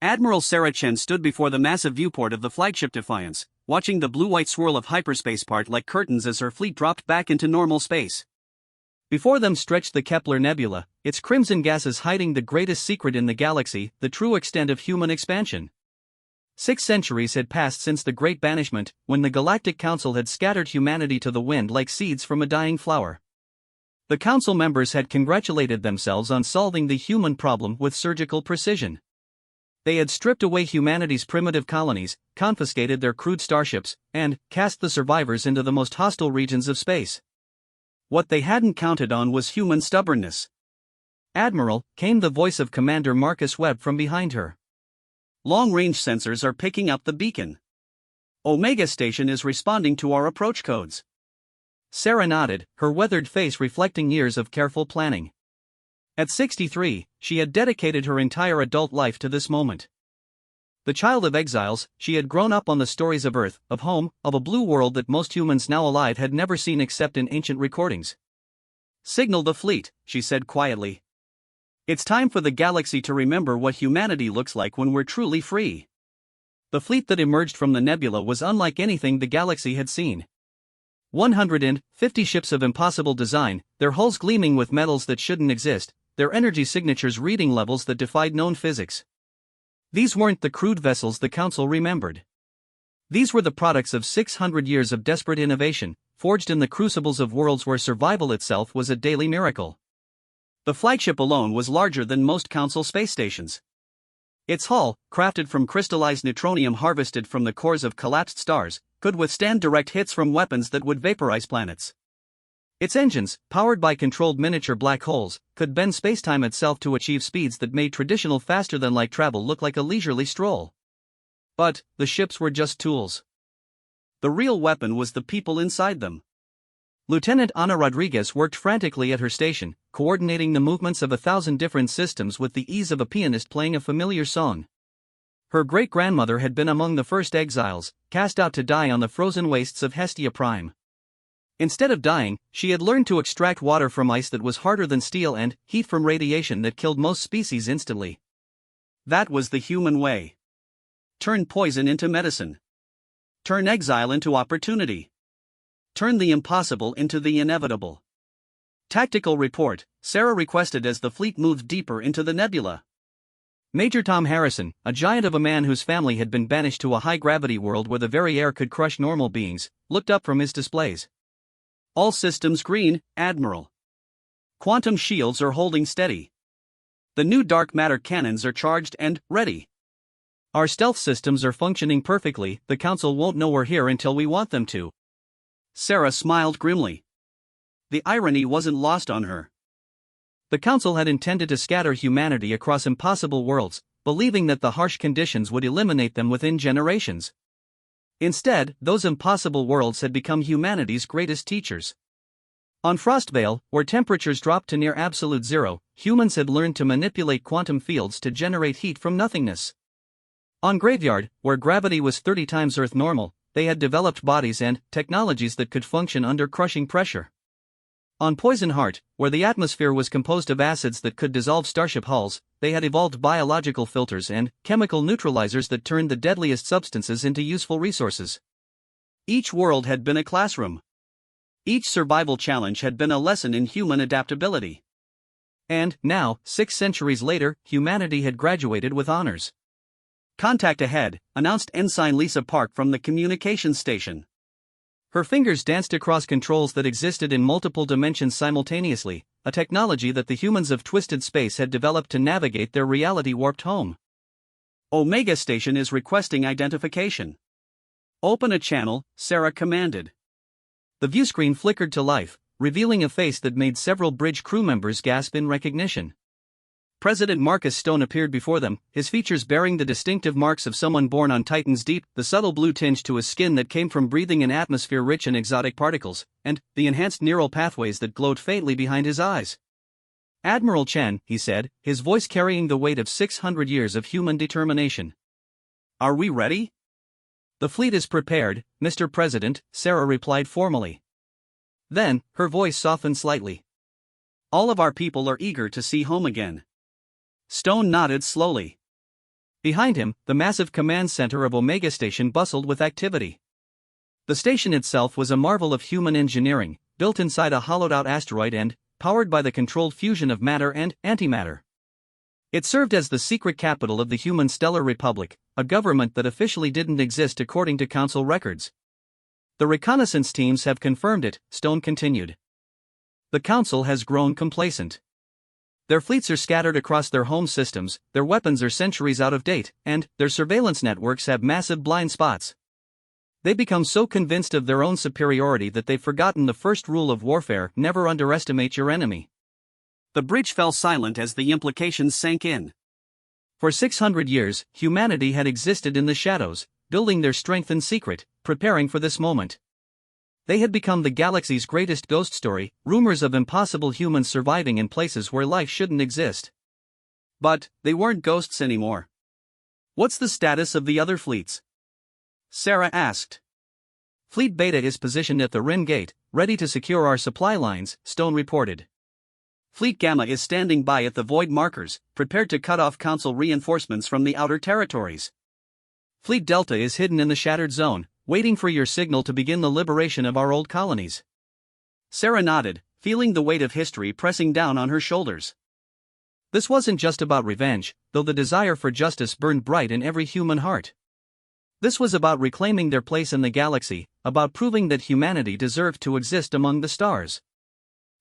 Admiral Sarah Chen stood before the massive viewport of the flagship Defiance, watching the blue-white swirl of hyperspace part like curtains as her fleet dropped back into normal space. Before them stretched the Kepler Nebula, its crimson gases hiding the greatest secret in the galaxy, the true extent of human expansion. 6 centuries had passed since the Great Banishment, when the Galactic Council had scattered humanity to the wind like seeds from a dying flower. The council members had congratulated themselves on solving the human problem with surgical precision. They had stripped away humanity's primitive colonies, confiscated their crude starships, and cast the survivors into the most hostile regions of space. What they hadn't counted on was human stubbornness. "Admiral," came the voice of Commander Marcus Webb from behind her. "Long-range sensors are picking up the beacon. Omega Station is responding to our approach codes." Sarah nodded, her weathered face reflecting years of careful planning. At 63, she had dedicated her entire adult life to this moment. The child of exiles, she had grown up on the stories of Earth, of home, of a blue world that most humans now alive had never seen except in ancient recordings. "Signal the fleet," she said quietly. "It's time for the galaxy to remember what humanity looks like when we're truly free." The fleet that emerged from the nebula was unlike anything the galaxy had seen. 150 ships of impossible design, their hulls gleaming with metals that shouldn't exist, their energy signatures reading levels that defied known physics. These weren't the crude vessels the Council remembered. These were the products of 600 years of desperate innovation, forged in the crucibles of worlds where survival itself was a daily miracle. The flagship alone was larger than most Council space stations. Its hull, crafted from crystallized neutronium harvested from the cores of collapsed stars, could withstand direct hits from weapons that would vaporize planets. Its engines, powered by controlled miniature black holes, could bend spacetime itself to achieve speeds that made traditional faster-than-light travel look like a leisurely stroll. But the ships were just tools. The real weapon was the people inside them. Lieutenant Ana Rodriguez worked frantically at her station, coordinating the movements of 1,000 different systems with the ease of a pianist playing a familiar song. Her great-grandmother had been among the first exiles, cast out to die on the frozen wastes of Hestia Prime. Instead of dying, she had learned to extract water from ice that was harder than steel and heat from radiation that killed most species instantly. That was the human way. Turn poison into medicine. Turn exile into opportunity. Turn the impossible into the inevitable. "Tactical report," Sarah requested as the fleet moved deeper into the nebula. Major Tom Harrison, a giant of a man whose family had been banished to a high-gravity world where the very air could crush normal beings, looked up from his displays. "All systems green, Admiral. Quantum shields are holding steady. The new dark matter cannons are charged and ready. Our stealth systems are functioning perfectly, the Council won't know we're here until we want them to." Sarah smiled grimly. The irony wasn't lost on her. The Council had intended to scatter humanity across impossible worlds, believing that the harsh conditions would eliminate them within generations. Instead, those impossible worlds had become humanity's greatest teachers. On Frostvale, where temperatures dropped to near absolute zero, humans had learned to manipulate quantum fields to generate heat from nothingness. On Graveyard, where gravity was 30 times Earth normal, they had developed bodies and technologies that could function under crushing pressure. On Poison Heart, where the atmosphere was composed of acids that could dissolve starship hulls, they had evolved biological filters and chemical neutralizers that turned the deadliest substances into useful resources. Each world had been a classroom. Each survival challenge had been a lesson in human adaptability. And now, 6 centuries later, humanity had graduated with honors. "Contact ahead," announced Ensign Lisa Park from the communications station. Her fingers danced across controls that existed in multiple dimensions simultaneously, a technology that the humans of Twisted Space had developed to navigate their reality-warped home. "Omega Station is requesting identification." "Open a channel," Sarah commanded. The viewscreen flickered to life, revealing a face that made several bridge crew members gasp in recognition. President Marcus Stone appeared before them, his features bearing the distinctive marks of someone born on Titan's deep, the subtle blue tinge to his skin that came from breathing an atmosphere rich in exotic particles, and the enhanced neural pathways that glowed faintly behind his eyes. "Admiral Chen," he said, his voice carrying the weight of 600 years of human determination. "Are we ready?" "The fleet is prepared, Mr. President," Sarah replied formally. Then, her voice softened slightly. "All of our people are eager to see home again." Stone nodded slowly. Behind him, the massive command center of Omega Station bustled with activity. The station itself was a marvel of human engineering, built inside a hollowed-out asteroid and powered by the controlled fusion of matter and antimatter. It served as the secret capital of the human Stellar Republic, a government that officially didn't exist according to Council records. The reconnaissance teams have confirmed it, Stone continued. The Council has grown complacent. Their fleets are scattered across their home systems, their weapons are centuries out of date, and their surveillance networks have massive blind spots. They become so convinced of their own superiority that they've forgotten the first rule of warfare: never underestimate your enemy. The bridge fell silent as the implications sank in. For 600 years, humanity had existed in the shadows, building their strength in secret, preparing for this moment. They had become the galaxy's greatest ghost story, rumors of impossible humans surviving in places where life shouldn't exist. But they weren't ghosts anymore. What's the status of the other fleets? Sarah asked. Fleet Beta is positioned at the Rim Gate, ready to secure our supply lines, Stone reported. Fleet Gamma is standing by at the void markers, prepared to cut off Council reinforcements from the outer territories. Fleet Delta is hidden in the Shattered Zone, waiting for your signal to begin the liberation of our old colonies. Sarah nodded, feeling the weight of history pressing down on her shoulders. This wasn't just about revenge, though the desire for justice burned bright in every human heart. This was about reclaiming their place in the galaxy, about proving that humanity deserved to exist among the stars.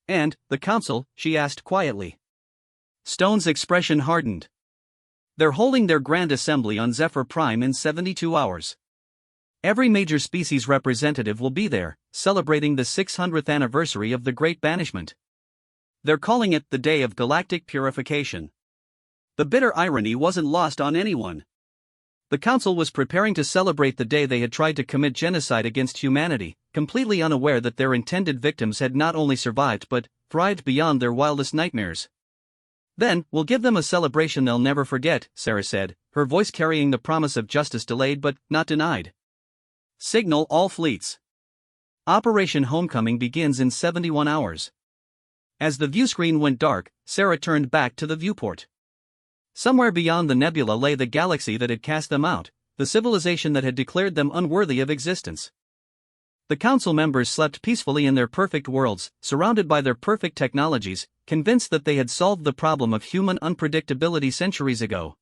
And the Council? She asked quietly. Stone's expression hardened. They're holding their grand assembly on Zephyr Prime in 72 hours. Every major species representative will be there, celebrating the 600th anniversary of the Great Banishment. They're calling it the Day of Galactic Purification. The bitter irony wasn't lost on anyone. The Council was preparing to celebrate the day they had tried to commit genocide against humanity, completely unaware that their intended victims had not only survived but thrived beyond their wildest nightmares. Then, we'll give them a celebration they'll never forget, Sarah said, her voice carrying the promise of justice delayed but not denied. Signal all fleets. Operation Homecoming begins in 71 hours. As the viewscreen went dark, Sarah turned back to the viewport. Somewhere beyond the nebula lay the galaxy that had cast them out, the civilization that had declared them unworthy of existence. The Council members slept peacefully in their perfect worlds, surrounded by their perfect technologies, convinced that they had solved the problem of human unpredictability centuries ago.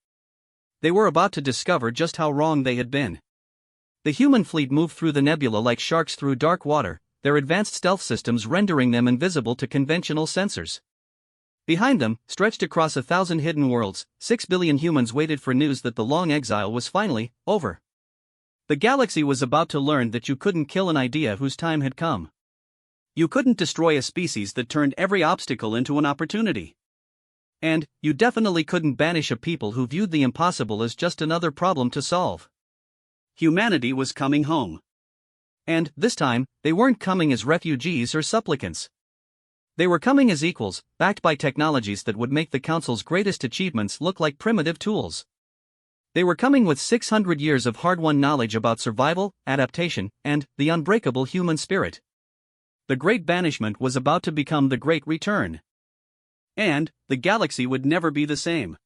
They were about to discover just how wrong they had been. The human fleet moved through the nebula like sharks through dark water, their advanced stealth systems rendering them invisible to conventional sensors. Behind them, stretched across 1,000 hidden worlds, 6 billion humans waited for news that the long exile was finally over. The galaxy was about to learn that you couldn't kill an idea whose time had come. You couldn't destroy a species that turned every obstacle into an opportunity. And you definitely couldn't banish a people who viewed the impossible as just another problem to solve. Humanity was coming home. And, this time, they weren't coming as refugees or supplicants. They were coming as equals, backed by technologies that would make the Council's greatest achievements look like primitive tools. They were coming with 600 years of hard-won knowledge about survival, adaptation, and the unbreakable human spirit. The Great Banishment was about to become the Great Return. And the galaxy would never be the same.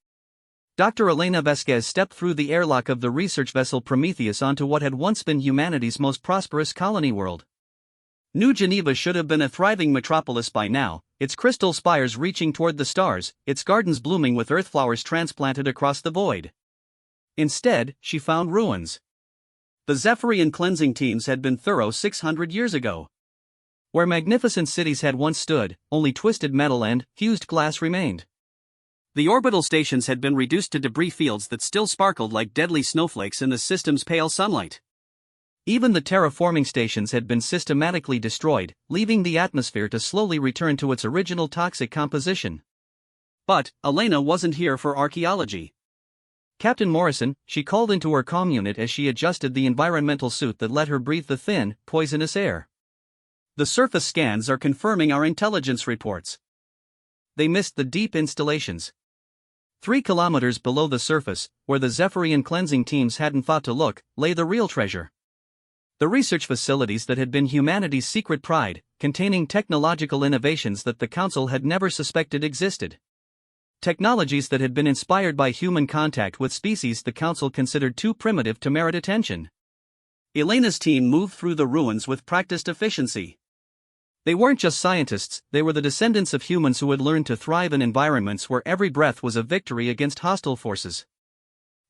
Dr. Elena Vasquez stepped through the airlock of the research vessel Prometheus onto what had once been humanity's most prosperous colony world. New Geneva should have been a thriving metropolis by now, its crystal spires reaching toward the stars, its gardens blooming with earth flowers transplanted across the void. Instead, she found ruins. The Zephyrian cleansing teams had been thorough 600 years ago. Where magnificent cities had once stood, only twisted metal and fused glass remained. The orbital stations had been reduced to debris fields that still sparkled like deadly snowflakes in the system's pale sunlight. Even the terraforming stations had been systematically destroyed, leaving the atmosphere to slowly return to its original toxic composition. But Elena wasn't here for archaeology. Captain Morrison, she called into her comm unit as she adjusted the environmental suit that let her breathe the thin, poisonous air. The surface scans are confirming our intelligence reports. They missed the deep installations. 3 kilometers below the surface, where the Zephyrian cleansing teams hadn't thought to look, lay the real treasure. The research facilities that had been humanity's secret pride, containing technological innovations that the Council had never suspected existed. technologies that had been inspired by human contact with species the Council considered too primitive to merit attention. Elena's team moved through the ruins with practiced efficiency. They weren't just scientists, they were the descendants of humans who had learned to thrive in environments where every breath was a victory against hostile forces.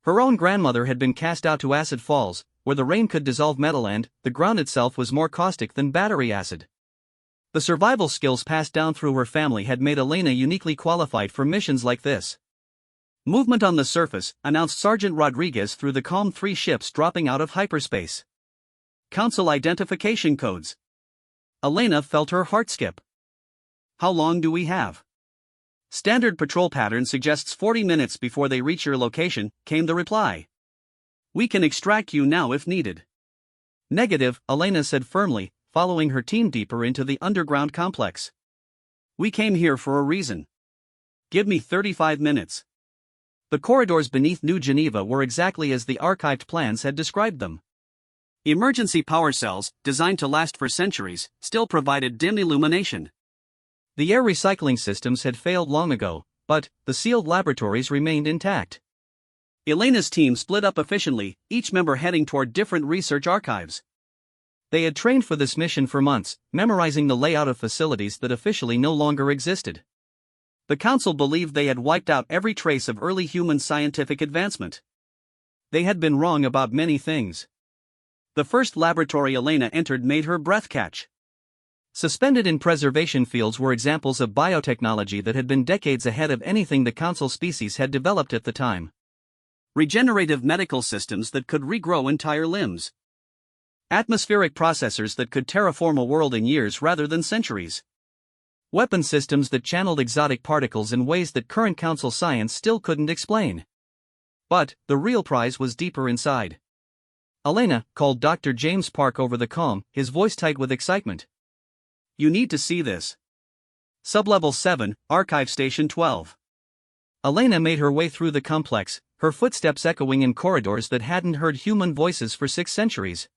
Her own grandmother had been cast out to acid falls, where the rain could dissolve metal and the ground itself was more caustic than battery acid. The survival skills passed down through her family had made Elena uniquely qualified for missions like this. Movement on the surface, announced Sergeant Rodriguez through the calm 3 ships dropping out of hyperspace. Council identification codes. Elena felt her heart skip. How long do we have? Standard patrol pattern suggests 40 minutes before they reach your location, came the reply. We can extract you now if needed. Negative, Elena said firmly, following her team deeper into the underground complex. We came here for a reason. Give me 35 minutes. The corridors beneath New Geneva were exactly as the archived plans had described them. Emergency power cells, designed to last for centuries, still provided dim illumination. The air recycling systems had failed long ago, but the sealed laboratories remained intact. Elena's team split up efficiently, each member heading toward different research archives. They had trained for this mission for months, memorizing the layout of facilities that officially no longer existed. The Council believed they had wiped out every trace of early human scientific advancement. They had been wrong about many things. The first laboratory Elena entered made her breath catch. Suspended in preservation fields were examples of biotechnology that had been decades ahead of anything the Council species had developed at the time. Regenerative medical systems that could regrow entire limbs. Atmospheric processors that could terraform a world in years rather than centuries. Weapon systems that channeled exotic particles in ways that current Council science still couldn't explain. But the real prize was deeper inside. Elena called Dr. James Park over the comm, his voice tight with excitement. You need to see this. Sublevel 7, Archive Station 12. Elena made her way through the complex, her footsteps echoing in corridors that hadn't heard human voices for 6 centuries.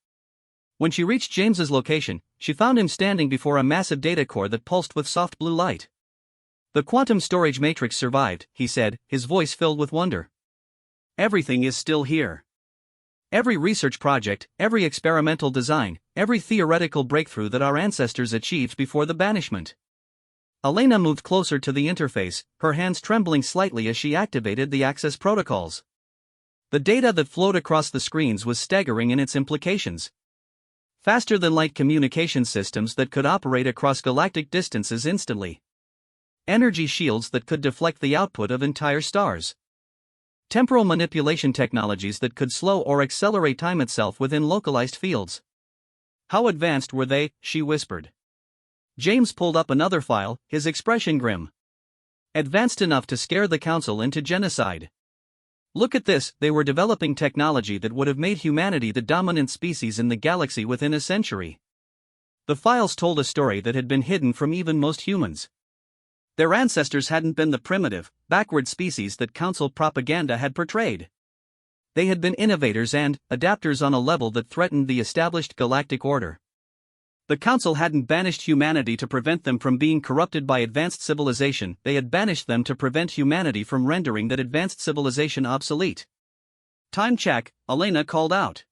When she reached James's location, she found him standing before a massive data core that pulsed with soft blue light. The quantum storage matrix survived, he said, his voice filled with wonder. Everything is still here. Every research project, every experimental design, every theoretical breakthrough that our ancestors achieved before the banishment. Elena moved closer to the interface, her hands trembling slightly as she activated the access protocols. The data that flowed across the screens was staggering in its implications. Faster-than-light communication systems that could operate across galactic distances instantly. Energy shields that could deflect the output of entire stars. Temporal manipulation technologies that could slow or accelerate time itself within localized fields. How advanced were they? She whispered. James pulled up another file, his expression grim. Advanced enough to scare the Council into genocide. Look at this, they were developing technology that would have made humanity the dominant species in the galaxy within a century. The files told a story that had been hidden from even most humans. Their ancestors hadn't been the primitive, backward species that Council propaganda had portrayed. They had been innovators and adapters on a level that threatened the established galactic order. The Council hadn't banished humanity to prevent them from being corrupted by advanced civilization, they had banished them to prevent humanity from rendering that advanced civilization obsolete. Time check, Elena called out.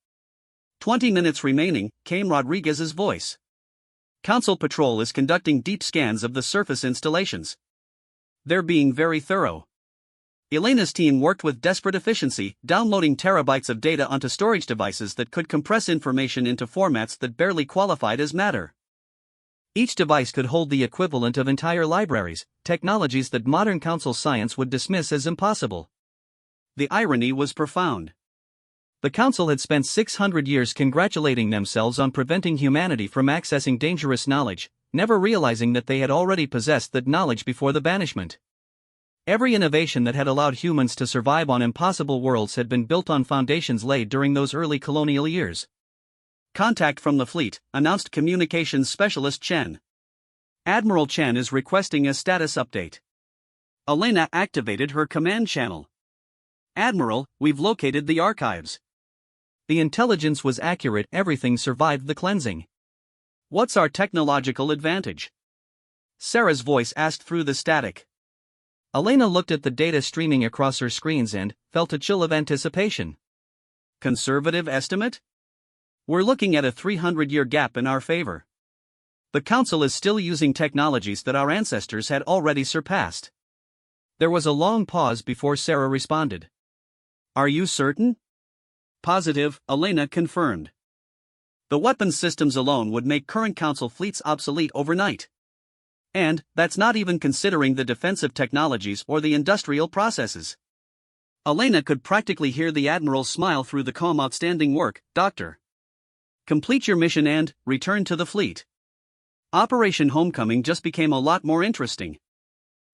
20 minutes remaining, came Rodriguez's voice. Council Patrol is conducting deep scans of the surface installations. They're being very thorough. Elena's team worked with desperate efficiency, downloading terabytes of data onto storage devices that could compress information into formats that barely qualified as matter. Each device could hold the equivalent of entire libraries, technologies that modern Council science would dismiss as impossible. The irony was profound. The Council had spent 600 years congratulating themselves on preventing humanity from accessing dangerous knowledge, never realizing that they had already possessed that knowledge before the banishment. Every innovation that had allowed humans to survive on impossible worlds had been built on foundations laid during those early colonial years. Contact from the fleet, announced Communications Specialist Chen. Admiral Chen is requesting a status update. Elena activated her command channel. Admiral, we've located the archives. The intelligence was accurate, everything survived the cleansing. What's our technological advantage? Sarah's voice asked through the static. Elena looked at the data streaming across her screens and felt a chill of anticipation. Conservative estimate? We're looking at a 300-year gap in our favor. The Council is still using technologies that our ancestors had already surpassed. There was a long pause before Sarah responded. Are you certain? Positive, Elena confirmed. The weapons systems alone would make current Council fleets obsolete overnight. And that's not even considering the defensive technologies or the industrial processes. Elena could practically hear the Admiral's smile through the calm. Outstanding work, Doctor. Complete your mission and return to the fleet. Operation Homecoming just became a lot more interesting.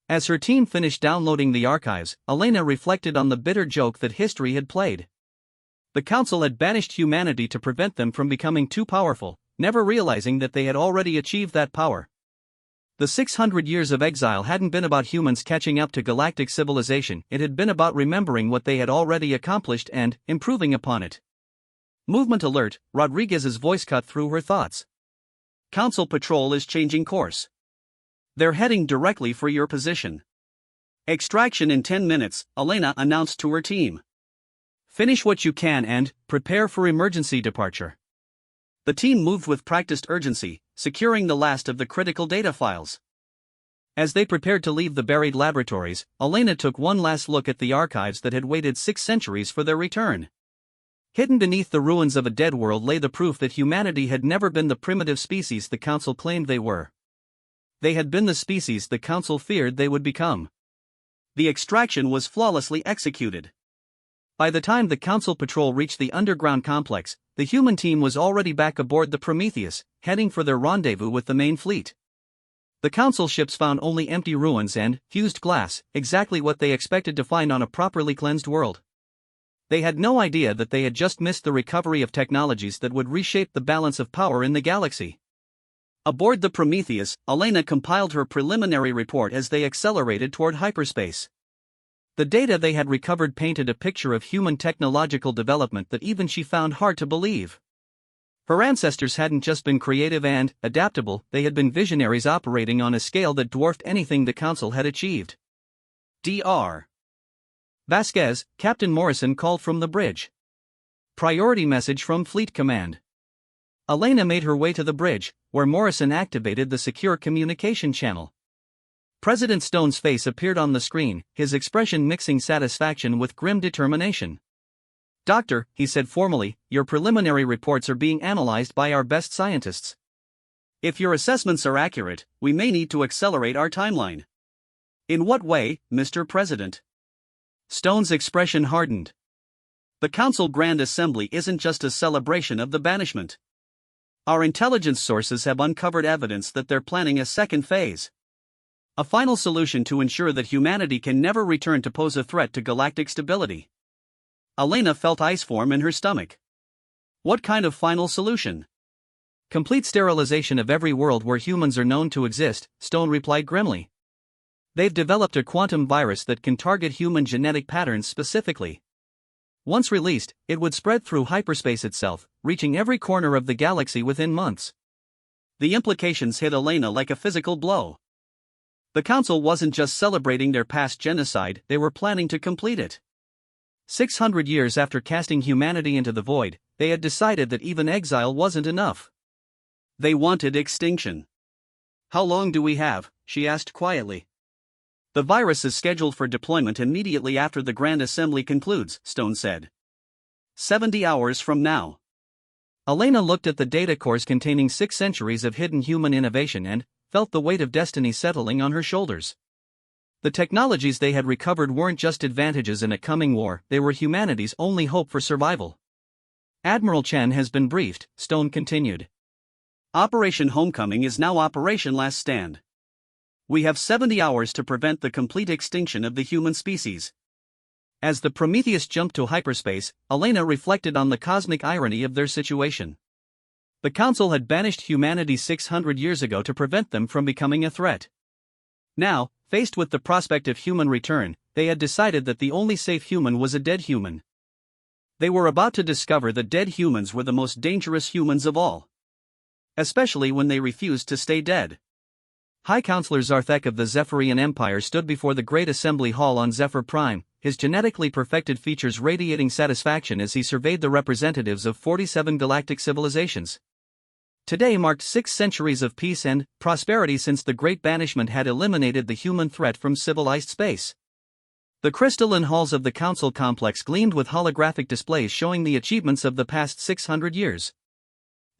As her team finished downloading the archives, Elena reflected on the bitter joke that history had played. The Council had banished humanity to prevent them from becoming too powerful, never realizing that they had already achieved that power. The 600 years of exile hadn't been about humans catching up to galactic civilization, it had been about remembering what they had already accomplished and improving upon it. Movement alert, Rodriguez's voice cut through her thoughts. Council patrol is changing course. They're heading directly for your position. Extraction in 10 minutes, Elena announced to her team. Finish what you can and prepare for emergency departure. The team moved with practiced urgency, securing the last of the critical data files. As they prepared to leave the buried laboratories, Elena took one last look at the archives that had waited 6 centuries for their return. Hidden beneath the ruins of a dead world lay the proof that humanity had never been the primitive species the Council claimed they were. They had been the species the Council feared they would become. The extraction was flawlessly executed. By the time the Council patrol reached the underground complex, the human team was already back aboard the Prometheus, heading for their rendezvous with the main fleet. The Council ships found only empty ruins and fused glass, exactly what they expected to find on a properly cleansed world. They had no idea that they had just missed the recovery of technologies that would reshape the balance of power in the galaxy. Aboard the Prometheus, Elena compiled her preliminary report as they accelerated toward hyperspace. The data they had recovered painted a picture of human technological development that even she found hard to believe. Her ancestors hadn't just been creative and adaptable, they had been visionaries operating on a scale that dwarfed anything the Council had achieved. Dr. Vasquez, Captain Morrison called from the bridge. Priority message from Fleet Command. Elena made her way to the bridge, where Morrison activated the secure communication channel. President Stone's face appeared on the screen, his expression mixing satisfaction with grim determination. Doctor, he said formally, your preliminary reports are being analyzed by our best scientists. If your assessments are accurate, we may need to accelerate our timeline. In what way, Mr. President? Stone's expression hardened. The Council Grand Assembly isn't just a celebration of the banishment. Our intelligence sources have uncovered evidence that they're planning a second phase. A final solution to ensure that humanity can never return to pose a threat to galactic stability. Elena felt ice form in her stomach. What kind of final solution? Complete sterilization of every world where humans are known to exist, Stone replied grimly. They've developed a quantum virus that can target human genetic patterns specifically. Once released, it would spread through hyperspace itself, reaching every corner of the galaxy within months. The implications hit Elena like a physical blow. The Council wasn't just celebrating their past genocide, they were planning to complete it. 600 years after casting humanity into the void, they had decided that even exile wasn't enough. They wanted extinction. How long do we have? She asked quietly. The virus is scheduled for deployment immediately after the Grand Assembly concludes, Stone said. 70 hours from now. Elena looked at the data cores containing 6 centuries of hidden human innovation and felt the weight of destiny settling on her shoulders. The technologies they had recovered weren't just advantages in a coming war, they were humanity's only hope for survival. Admiral Chen has been briefed, Stone continued. Operation Homecoming is now Operation Last Stand. We have 70 hours to prevent the complete extinction of the human species. As the Prometheus jumped to hyperspace, Elena reflected on the cosmic irony of their situation. The Council had banished humanity 600 years ago to prevent them from becoming a threat. Now, faced with the prospect of human return, they had decided that the only safe human was a dead human. They were about to discover that dead humans were the most dangerous humans of all. Especially when they refused to stay dead. High Counselor Zarthek of the Zephyrian Empire stood before the Great Assembly Hall on Zephyr Prime, his genetically perfected features radiating satisfaction as he surveyed the representatives of 47 galactic civilizations. Today marked 6 centuries of peace and prosperity since the Great Banishment had eliminated the human threat from civilized space. The crystalline halls of the Council Complex gleamed with holographic displays showing the achievements of the past 600 years.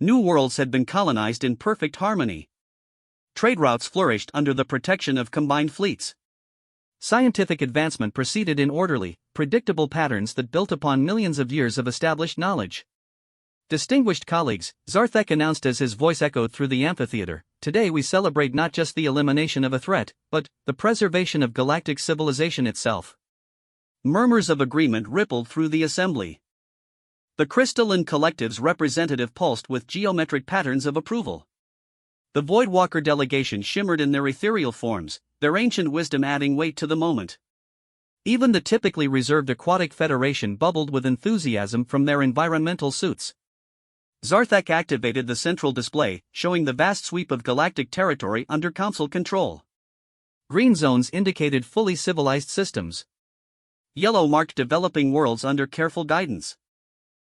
New worlds had been colonized in perfect harmony. Trade routes flourished under the protection of combined fleets. Scientific advancement proceeded in orderly, predictable patterns that built upon millions of years of established knowledge. Distinguished colleagues, Zarthek announced as his voice echoed through the amphitheater, today we celebrate not just the elimination of a threat, but the preservation of galactic civilization itself. Murmurs of agreement rippled through the assembly. The crystalline collective's representative pulsed with geometric patterns of approval. The Voidwalker delegation shimmered in their ethereal forms, their ancient wisdom adding weight to the moment. Even the typically reserved Aquatic Federation bubbled with enthusiasm from their environmental suits. Zarthek activated the central display, showing the vast sweep of galactic territory under Council control. Green zones indicated fully civilized systems. Yellow marked developing worlds under careful guidance.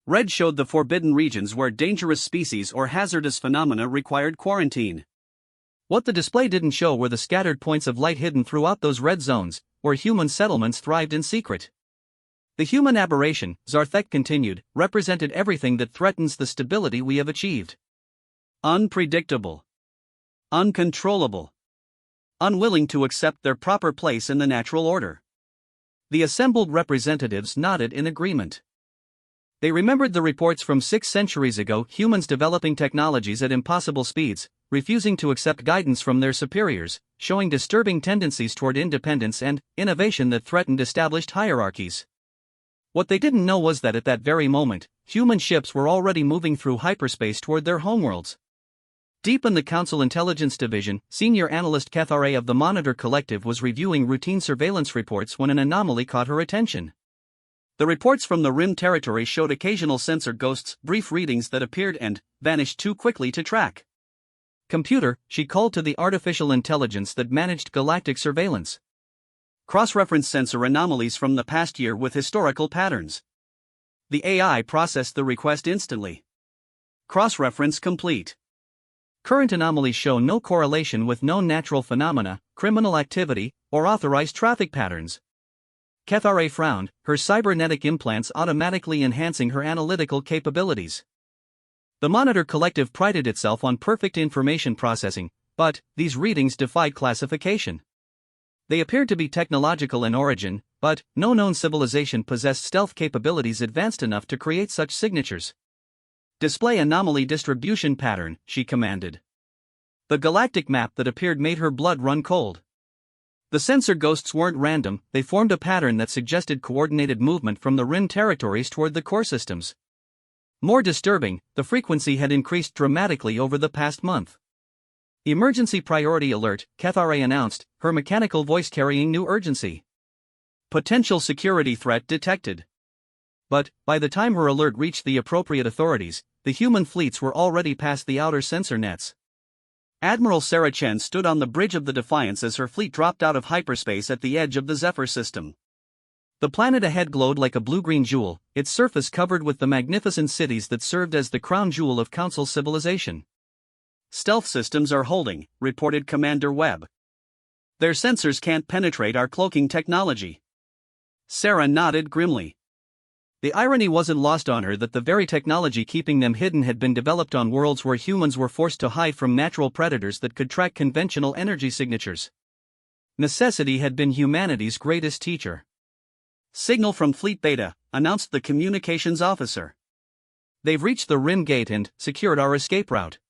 Red showed the forbidden regions where dangerous species or hazardous phenomena required quarantine. What the display didn't show were the scattered points of light hidden throughout those red zones, where human settlements thrived in secret. The human aberration, Zarthek continued, represented everything that threatens the stability we have achieved. Unpredictable. Uncontrollable. Unwilling to accept their proper place in the natural order. The assembled representatives nodded in agreement. They remembered the reports from 6 centuries ago, humans developing technologies at impossible speeds, refusing to accept guidance from their superiors, showing disturbing tendencies toward independence and innovation that threatened established hierarchies. What they didn't know was that at that very moment, human ships were already moving through hyperspace toward their homeworlds. Deep in the Council Intelligence Division, Senior Analyst Kethare of the Monitor Collective was reviewing routine surveillance reports when an anomaly caught her attention. The reports from the Rim territory showed occasional sensor ghosts, brief readings that appeared and vanished too quickly to track. Computer, she called to the artificial intelligence that managed galactic surveillance. Cross-reference sensor anomalies from the past year with historical patterns. The AI processed the request instantly. Cross-reference complete. Current anomalies show no correlation with known natural phenomena, criminal activity, or authorized traffic patterns. Kethare frowned, her cybernetic implants automatically enhancing her analytical capabilities. The Monitor Collective prided itself on perfect information processing, but these readings defied classification. They appeared to be technological in origin, but no known civilization possessed stealth capabilities advanced enough to create such signatures. Display anomaly distribution pattern, she commanded. The galactic map that appeared made her blood run cold. The sensor ghosts weren't random, they formed a pattern that suggested coordinated movement from the Rim territories toward the core systems. More disturbing, the frequency had increased dramatically over the past month. Emergency priority alert, Kethare announced, her mechanical voice carrying new urgency. Potential security threat detected. But, by the time her alert reached the appropriate authorities, the human fleets were already past the outer sensor nets. Admiral Sarah Chen stood on the bridge of the Defiance as her fleet dropped out of hyperspace at the edge of the Zephyr system. The planet ahead glowed like a blue-green jewel, its surface covered with the magnificent cities that served as the crown jewel of Council civilization. Stealth systems are holding, reported Commander Webb. Their sensors can't penetrate our cloaking technology. Sarah nodded grimly. The irony wasn't lost on her that the very technology keeping them hidden had been developed on worlds where humans were forced to hide from natural predators that could track conventional energy signatures. Necessity had been humanity's greatest teacher. Signal from Fleet Beta, announced the communications officer. They've reached the Rim Gate and secured our escape route.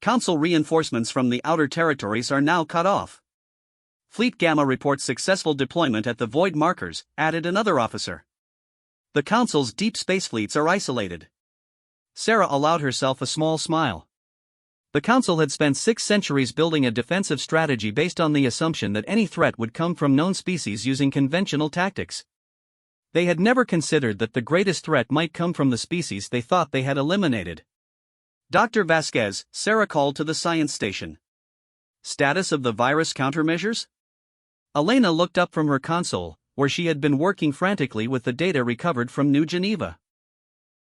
Council reinforcements from the outer territories are now cut off. Fleet Gamma reports successful deployment at the Void Markers, added another officer. The Council's deep space fleets are isolated. Sarah allowed herself a small smile. The Council had spent 6 centuries building a defensive strategy based on the assumption that any threat would come from known species using conventional tactics. They had never considered that the greatest threat might come from the species they thought they had eliminated. Dr. Vasquez, Sarah called to the science station. Status of the virus countermeasures? Elena looked up from her console, where she had been working frantically with the data recovered from New Geneva.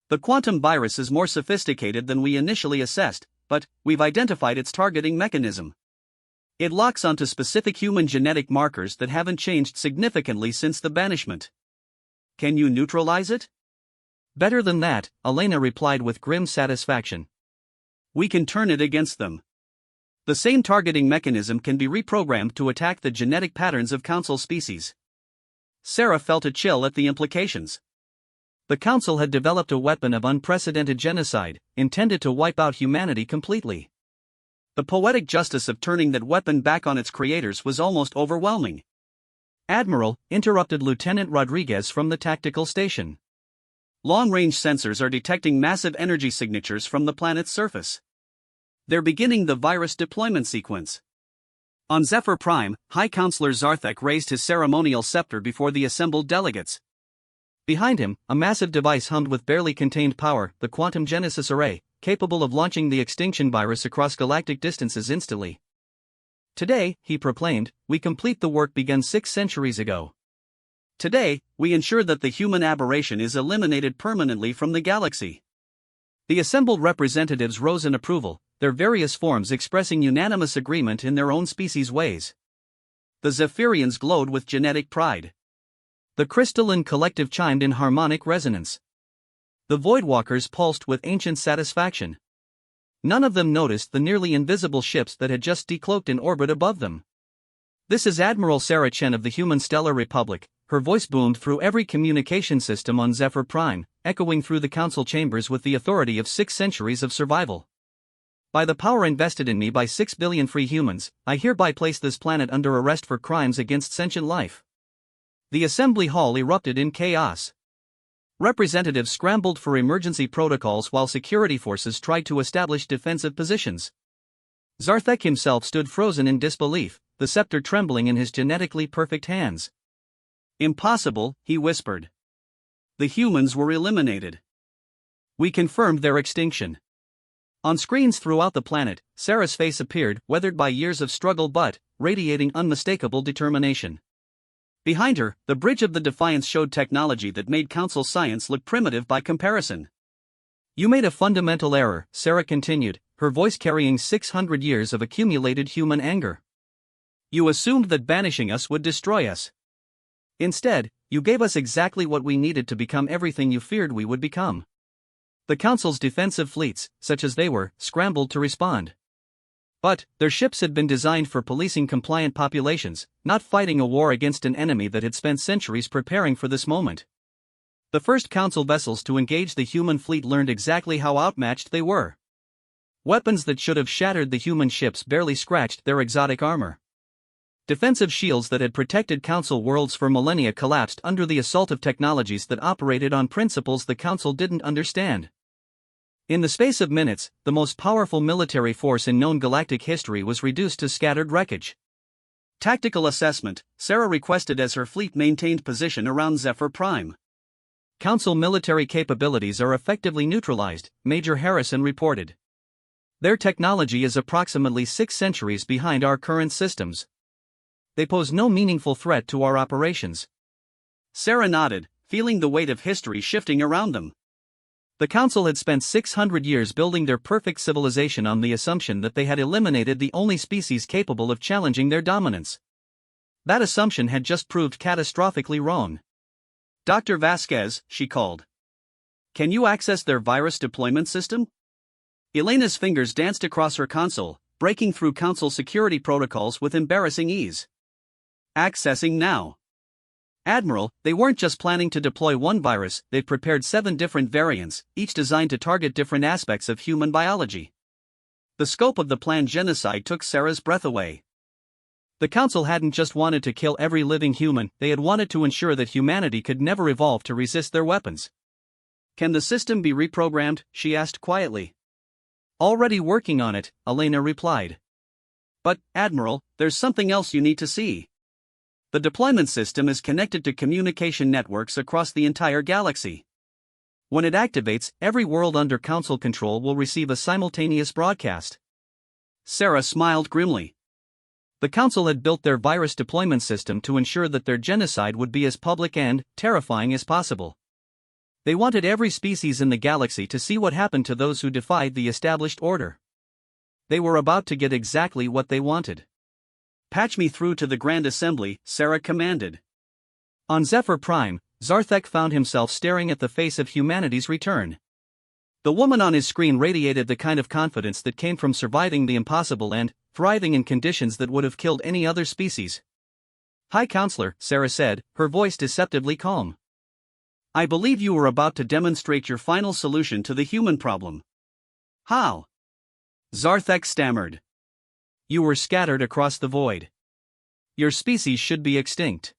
The quantum virus is more sophisticated than we initially assessed, but we've identified its targeting mechanism. It locks onto specific human genetic markers that haven't changed significantly since the banishment. Can you neutralize it? Better than that, Elena replied with grim satisfaction. We can turn it against them. The same targeting mechanism can be reprogrammed to attack the genetic patterns of Council species. Sarah felt a chill at the implications. The Council had developed a weapon of unprecedented genocide, intended to wipe out humanity completely. The poetic justice of turning that weapon back on its creators was almost overwhelming. Admiral, interrupted Lieutenant Rodriguez from the tactical station. Long-range sensors are detecting massive energy signatures from the planet's surface. They're beginning the virus deployment sequence. On Zephyr Prime, High Counselor Zarthek raised his ceremonial scepter before the assembled delegates. Behind him, a massive device hummed with barely contained power, the Quantum Genesis Array, capable of launching the extinction virus across galactic distances instantly. Today, he proclaimed, we complete the work begun 6 centuries ago. Today, we ensure that the human aberration is eliminated permanently from the galaxy. The assembled representatives rose in approval, their various forms expressing unanimous agreement in their own species' ways. The Zephyrians glowed with genetic pride. The crystalline collective chimed in harmonic resonance. The Voidwalkers pulsed with ancient satisfaction. None of them noticed the nearly invisible ships that had just decloaked in orbit above them. This is Admiral Sarah Chen of the Human Stellar Republic. Her voice boomed through every communication system on Zephyr Prime, echoing through the Council chambers with the authority of 6 centuries of survival. By the power invested in me by 6 billion free humans, I hereby place this planet under arrest for crimes against sentient life. The assembly hall erupted in chaos. Representatives scrambled for emergency protocols while security forces tried to establish defensive positions. Zarthek himself stood frozen in disbelief, the scepter trembling in his genetically perfect hands. Impossible, he whispered. The humans were eliminated. We confirmed their extinction. On screens throughout the planet, Sarah's face appeared, weathered by years of struggle but radiating unmistakable determination. Behind her, the bridge of the Defiance showed technology that made Council science look primitive by comparison. You made a fundamental error, Sarah continued, her voice carrying 600 years of accumulated human anger. You assumed that banishing us would destroy us. Instead, you gave us exactly what we needed to become everything you feared we would become. The Council's defensive fleets, such as they were, scrambled to respond. But their ships had been designed for policing compliant populations, not fighting a war against an enemy that had spent centuries preparing for this moment. The first Council vessels to engage the human fleet learned exactly how outmatched they were. Weapons that should have shattered the human ships barely scratched their exotic armor. Defensive shields that had protected Council worlds for millennia collapsed under the assault of technologies that operated on principles the Council didn't understand. In the space of minutes, the most powerful military force in known galactic history was reduced to scattered wreckage. Tactical assessment, Sarah requested as her fleet maintained position around Zephyr Prime. Council military capabilities are effectively neutralized, Major Harrison reported. Their technology is approximately 6 centuries behind our current systems. They pose no meaningful threat to our operations. Sarah nodded, feeling the weight of history shifting around them. The Council had spent 600 years building their perfect civilization on the assumption that they had eliminated the only species capable of challenging their dominance. That assumption had just proved catastrophically wrong. Dr. Vasquez, she called. Can you access their virus deployment system? Elena's fingers danced across her console, breaking through Council security protocols with embarrassing ease. Accessing now. Admiral, they weren't just planning to deploy one virus, they've prepared 7 different variants, each designed to target different aspects of human biology. The scope of the planned genocide took Sarah's breath away. The Council hadn't just wanted to kill every living human, they had wanted to ensure that humanity could never evolve to resist their weapons. Can the system be reprogrammed? She asked quietly. Already working on it, Elena replied. But, Admiral, there's something else you need to see. The deployment system is connected to communication networks across the entire galaxy. When it activates, every world under Council control will receive a simultaneous broadcast. Sarah smiled grimly. The Council had built their virus deployment system to ensure that their genocide would be as public and terrifying as possible. They wanted every species in the galaxy to see what happened to those who defied the established order. They were about to get exactly what they wanted. "Patch me through to the Grand Assembly," Sarah commanded. On Zephyr Prime, Zarthek found himself staring at the face of humanity's return. The woman on his screen radiated the kind of confidence that came from surviving the impossible and thriving in conditions that would have killed any other species. "High Counselor," Sarah said, her voice deceptively calm. "I believe you were about to demonstrate your final solution to the human problem." "How?" Zarthek stammered. "You were scattered across the void. Your species should be extinct."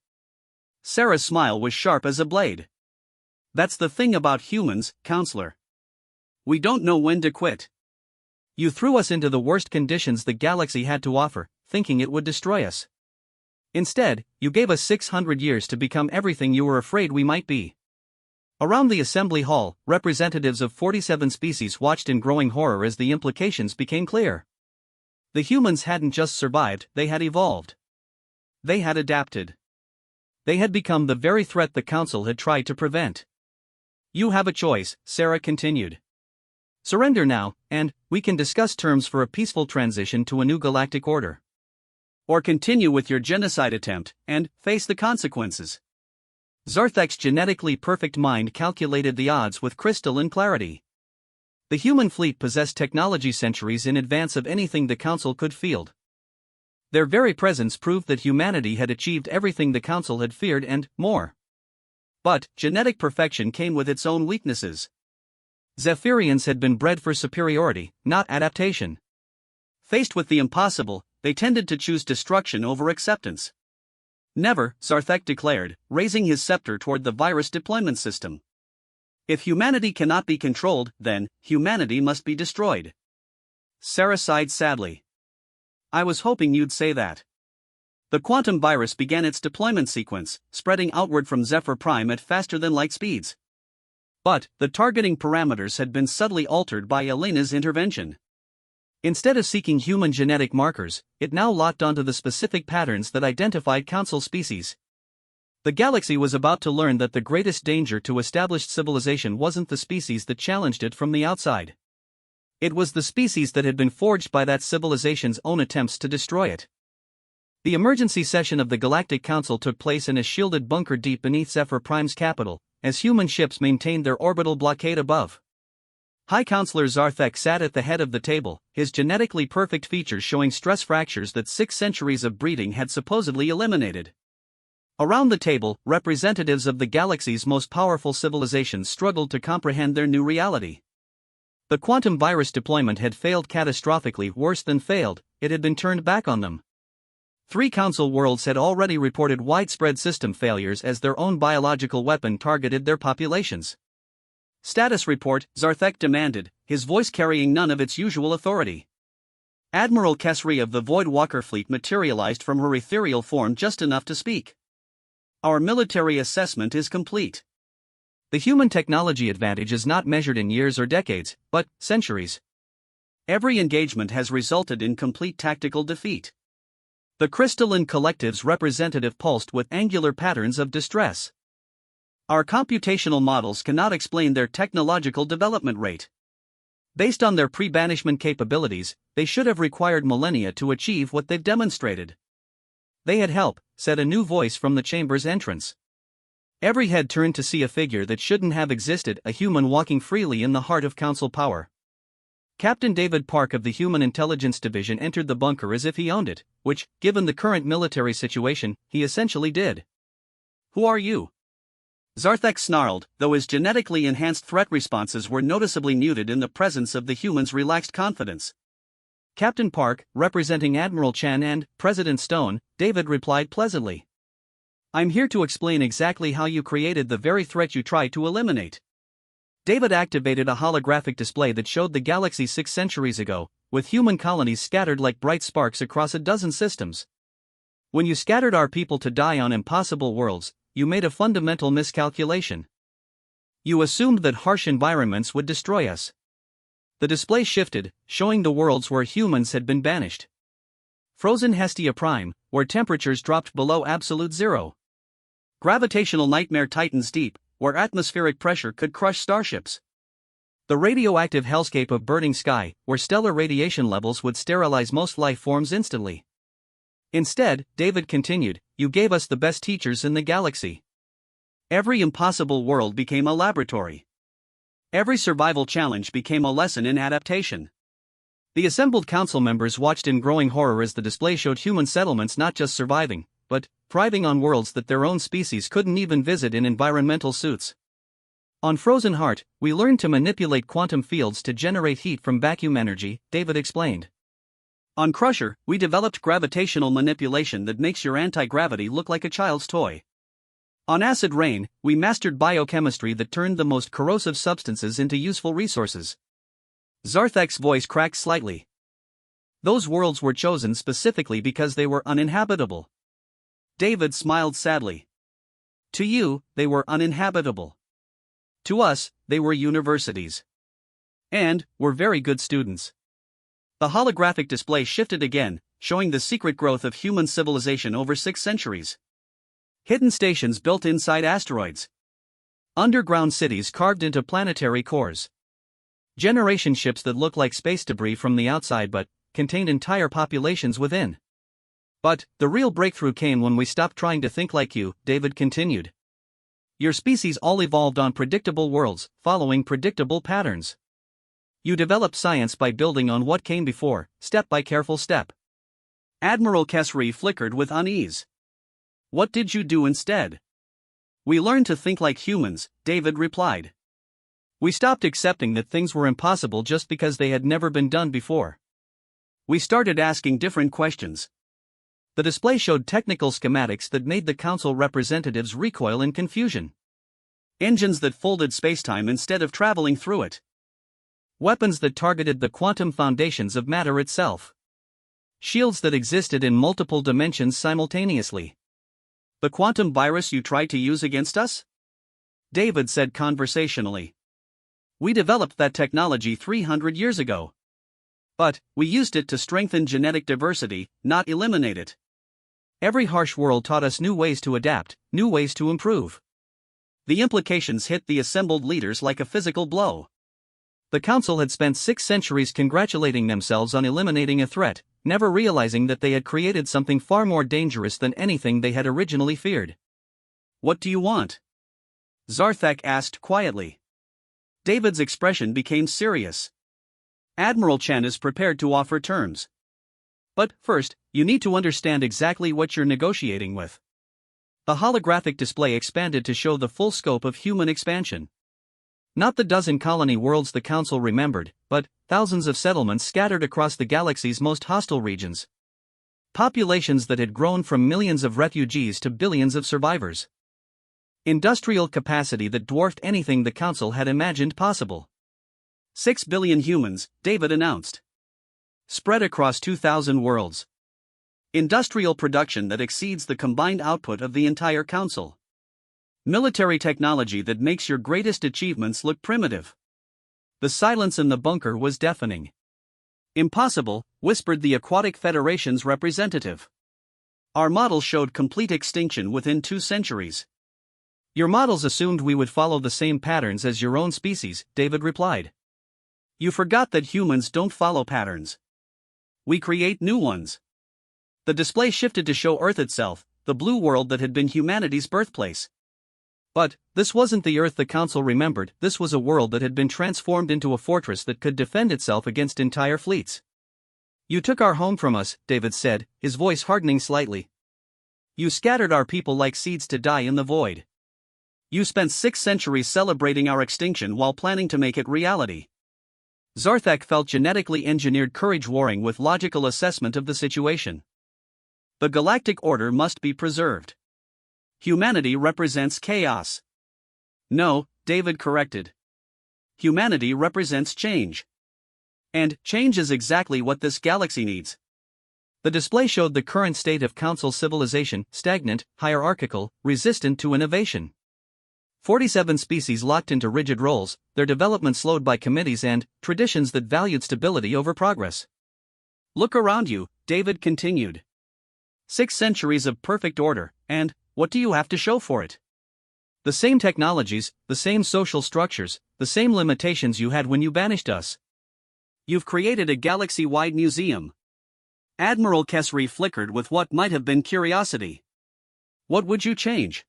Sarah's smile was sharp as a blade. "That's the thing about humans, Counselor. We don't know when to quit. You threw us into the worst conditions the galaxy had to offer, thinking it would destroy us. Instead, you gave us 600 years to become everything you were afraid we might be." Around the assembly hall, representatives of 47 species watched in growing horror as the implications became clear. The humans hadn't just survived, they had evolved. They had adapted. They had become the very threat the Council had tried to prevent. "You have a choice," Sarah continued. "Surrender now, and we can discuss terms for a peaceful transition to a new galactic order. Or continue with your genocide attempt and face the consequences." Zarthek's genetically perfect mind calculated the odds with crystalline clarity. The human fleet possessed technology centuries in advance of anything the Council could field. Their very presence proved that humanity had achieved everything the Council had feared and more. But genetic perfection came with its own weaknesses. Zephyrians had been bred for superiority, not adaptation. Faced with the impossible, they tended to choose destruction over acceptance. "Never," Zarthek declared, raising his scepter toward the virus deployment system. "If humanity cannot be controlled, then humanity must be destroyed." Sarah sighed sadly. "I was hoping you'd say that." The quantum virus began its deployment sequence, spreading outward from Zephyr Prime at faster-than-light speeds. But the targeting parameters had been subtly altered by Elena's intervention. Instead of seeking human genetic markers, it now locked onto the specific patterns that identified Council species. The galaxy was about to learn that the greatest danger to established civilization wasn't the species that challenged it from the outside. It was the species that had been forged by that civilization's own attempts to destroy it. The emergency session of the Galactic Council took place in a shielded bunker deep beneath Zephyr Prime's capital, as human ships maintained their orbital blockade above. High Counselor Zarthek sat at the head of the table, his genetically perfect features showing stress fractures that 6 centuries of breeding had supposedly eliminated. Around the table, representatives of the galaxy's most powerful civilizations struggled to comprehend their new reality. The quantum virus deployment had failed catastrophically, worse than failed, it had been turned back on them. 3 Council worlds had already reported widespread system failures as their own biological weapon targeted their populations. "Status report," Zarthek demanded, his voice carrying none of its usual authority. Admiral Kesri of the Voidwalker fleet materialized from her ethereal form just enough to speak. "Our military assessment is complete. The human technology advantage is not measured in years or decades, but centuries. Every engagement has resulted in complete tactical defeat." The crystalline collective's representative pulsed with angular patterns of distress. "Our computational models cannot explain their technological development rate. Based on their pre-banishment capabilities, they should have required millennia to achieve what they've demonstrated." "They had help," said a new voice from the chamber's entrance. Every head turned to see a figure that shouldn't have existed, a human walking freely in the heart of Council power. Captain David Park of the Human Intelligence Division entered the bunker as if he owned it, which, given the current military situation, he essentially did. "Who are you?" Zarthek snarled, though his genetically enhanced threat responses were noticeably muted in the presence of the human's relaxed confidence. "Captain Park, representing Admiral Chan and President Stone," David replied pleasantly. "I'm here to explain exactly how you created the very threat you tried to eliminate." David activated a holographic display that showed the galaxy 6 centuries ago, with human colonies scattered like bright sparks across a dozen systems. "When you scattered our people to die on impossible worlds, you made a fundamental miscalculation. You assumed that harsh environments would destroy us." The display shifted, showing the worlds where humans had been banished. Frozen Hestia Prime, where temperatures dropped below absolute zero. Gravitational Nightmare Titans Deep, where atmospheric pressure could crush starships. The radioactive hellscape of burning sky, where stellar radiation levels would sterilize most life forms instantly. Instead, David continued, you gave us the best teachers in the galaxy. Every impossible world became a laboratory. Every survival challenge became a lesson in adaptation. The assembled council members watched in growing horror as the display showed human settlements not just surviving, but thriving on worlds that their own species couldn't even visit in environmental suits. On Frozen Heart, we learned to manipulate quantum fields to generate heat from vacuum energy, David explained. On Crusher, we developed gravitational manipulation that makes your anti-gravity look like a child's toy. On Acid Rain, we mastered biochemistry that turned the most corrosive substances into useful resources. Zarthak's voice cracked slightly. Those worlds were chosen specifically because they were uninhabitable. David smiled sadly. To you, they were uninhabitable. To us, they were universities. And, were very good students. The holographic display shifted again, showing the secret growth of human civilization over 6 centuries. Hidden stations built inside asteroids. Underground cities carved into planetary cores. Generation ships that look like space debris from the outside but contained entire populations within. But the real breakthrough came when we stopped trying to think like you, David continued. Your species all evolved on predictable worlds, following predictable patterns. You developed science by building on what came before, step by careful step. Admiral Kesri flickered with unease. What did you do instead? We learned to think like humans, David replied. We stopped accepting that things were impossible just because they had never been done before. We started asking different questions. The display showed technical schematics that made the council representatives recoil in confusion. Engines that folded spacetime instead of traveling through it. Weapons that targeted the quantum foundations of matter itself. Shields that existed in multiple dimensions simultaneously. The quantum virus you tried to use against us? David said conversationally. We developed that technology 300 years ago. But, we used it to strengthen genetic diversity, not eliminate it. Every harsh world taught us new ways to adapt, new ways to improve. The implications hit the assembled leaders like a physical blow. The council had spent 6 centuries congratulating themselves on eliminating a threat, never realizing that they had created something far more dangerous than anything they had originally feared. What do you want? Zarthak asked quietly. David's expression became serious. Admiral Chen is prepared to offer terms. But, first, you need to understand exactly what you're negotiating with. The holographic display expanded to show the full scope of human expansion. Not the dozen colony worlds the council remembered, but thousands of settlements scattered across the galaxy's most hostile regions. Populations that had grown from millions of refugees to billions of survivors. Industrial capacity that dwarfed anything the council had imagined possible. 6 billion humans, David announced. Spread across 2,000 worlds. Industrial production that exceeds the combined output of the entire council. Military technology that makes your greatest achievements look primitive. The silence in the bunker was deafening. Impossible, whispered the Aquatic Federation's representative. Our models showed complete extinction within 2 centuries. Your models assumed we would follow the same patterns as your own species, David replied. You forgot that humans don't follow patterns. We create new ones. The display shifted to show Earth itself, the blue world that had been humanity's birthplace. But, this wasn't the Earth the Council remembered, this was a world that had been transformed into a fortress that could defend itself against entire fleets. You took our home from us, David said, his voice hardening slightly. You scattered our people like seeds to die in the void. You spent 6 centuries celebrating our extinction while planning to make it reality. Zarthak felt genetically engineered courage warring with logical assessment of the situation. The galactic order must be preserved. Humanity represents chaos. No, David corrected. Humanity represents change. And change is exactly what this galaxy needs. The display showed the current state of council civilization, stagnant, hierarchical, resistant to innovation. 47 species locked into rigid roles, their development slowed by committees and traditions that valued stability over progress. Look around you, David continued. 6 centuries of perfect order, and what do you have to show for it? The same technologies, the same social structures, the same limitations you had when you banished us. You've created a galaxy-wide museum. Admiral Kesri flickered with what might have been curiosity. What would you change?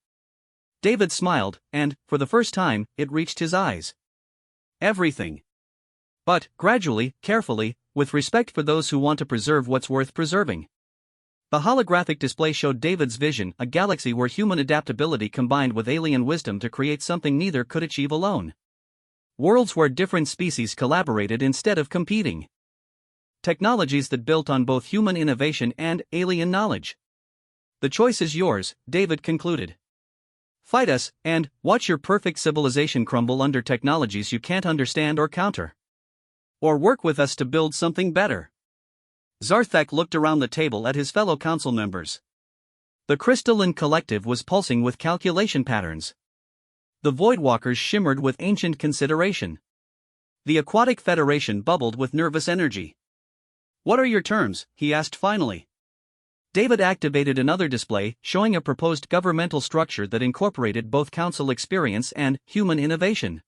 David smiled, and, for the first time, it reached his eyes. Everything. But, gradually, carefully, with respect for those who want to preserve what's worth preserving. The holographic display showed David's vision, a galaxy where human adaptability combined with alien wisdom to create something neither could achieve alone. Worlds where different species collaborated instead of competing. Technologies that built on both human innovation and alien knowledge. The choice is yours, David concluded. Fight us, and watch your perfect civilization crumble under technologies you can't understand or counter. Or work with us to build something better. Zarthak looked around the table at his fellow council members. The crystalline collective was pulsing with calculation patterns. The Voidwalkers shimmered with ancient consideration. The Aquatic Federation bubbled with nervous energy. What are your terms? He asked finally. David activated another display, showing a proposed governmental structure that incorporated both council experience and human innovation.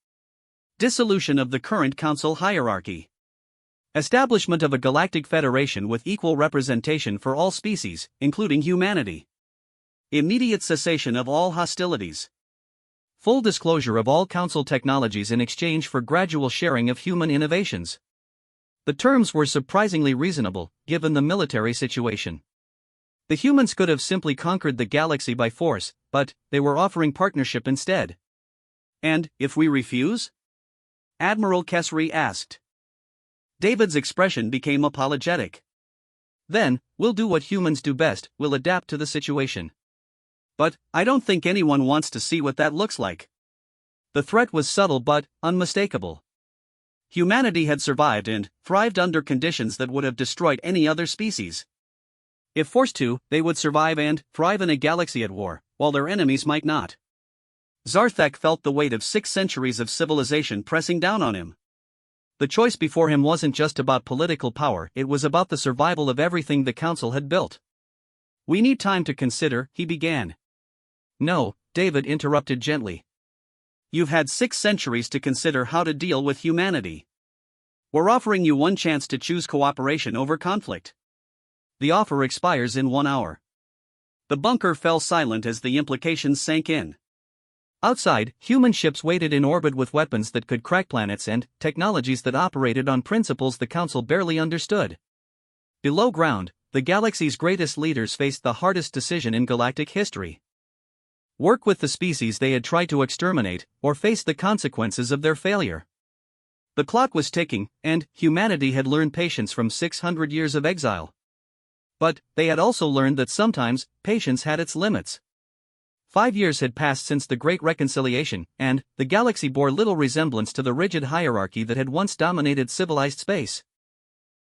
Dissolution of the current council hierarchy. Establishment of a galactic federation with equal representation for all species, including humanity. Immediate cessation of all hostilities. Full disclosure of all council technologies in exchange for gradual sharing of human innovations. The terms were surprisingly reasonable, given the military situation. The humans could have simply conquered the galaxy by force, but they were offering partnership instead. And if we refuse? Admiral Kesri asked. David's expression became apologetic. Then, we'll do what humans do best, we'll adapt to the situation. But, I don't think anyone wants to see what that looks like. The threat was subtle but unmistakable. Humanity had survived and thrived under conditions that would have destroyed any other species. If forced to, they would survive and thrive in a galaxy at war, while their enemies might not. Zarthak felt the weight of 6 centuries of civilization pressing down on him. The choice before him wasn't just about political power, it was about the survival of everything the council had built. We need time to consider, he began. No, David interrupted gently. You've had 6 centuries to consider how to deal with humanity. We're offering you one chance to choose cooperation over conflict. The offer expires in 1 hour. The bunker fell silent as the implications sank in. Outside, human ships waited in orbit with weapons that could crack planets and technologies that operated on principles the Council barely understood. Below ground, the galaxy's greatest leaders faced the hardest decision in galactic history. Work with the species they had tried to exterminate, or face the consequences of their failure. The clock was ticking, and humanity had learned patience from 600 years of exile. But they had also learned that sometimes, patience had its limits. 5 years had passed since the Great Reconciliation, and the galaxy bore little resemblance to the rigid hierarchy that had once dominated civilized space.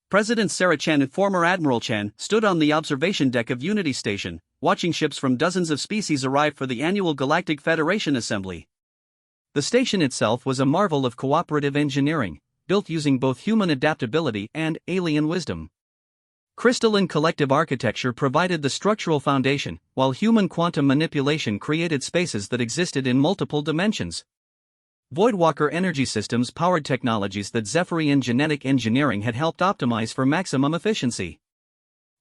President Sarah Chen and former Admiral Chen stood on the observation deck of Unity Station, watching ships from dozens of species arrive for the annual Galactic Federation Assembly. The station itself was a marvel of cooperative engineering, built using both human adaptability and alien wisdom. Crystalline collective architecture provided the structural foundation, while human quantum manipulation created spaces that existed in multiple dimensions. Voidwalker energy systems powered technologies that Zephyrian genetic engineering had helped optimize for maximum efficiency.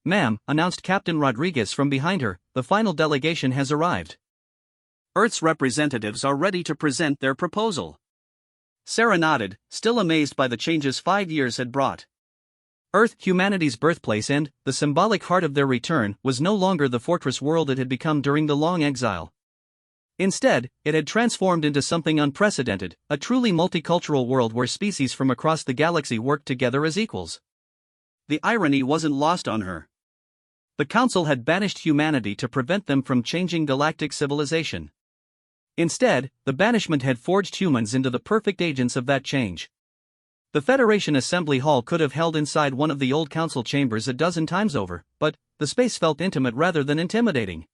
"Ma'am," announced Captain Rodriguez from behind her, "the final delegation has arrived. Earth's representatives are ready to present their proposal." Sarah nodded, still amazed by the changes 5 years had brought. Earth, humanity's birthplace and the symbolic heart of their return, was no longer the fortress world it had become during the long exile. Instead, it had transformed into something unprecedented, a truly multicultural world where species from across the galaxy worked together as equals. The irony wasn't lost on her. The Council had banished humanity to prevent them from changing galactic civilization. Instead, the banishment had forged humans into the perfect agents of that change. The Federation Assembly Hall could have held inside one of the old council chambers a dozen times over, but the space felt intimate rather than intimidating.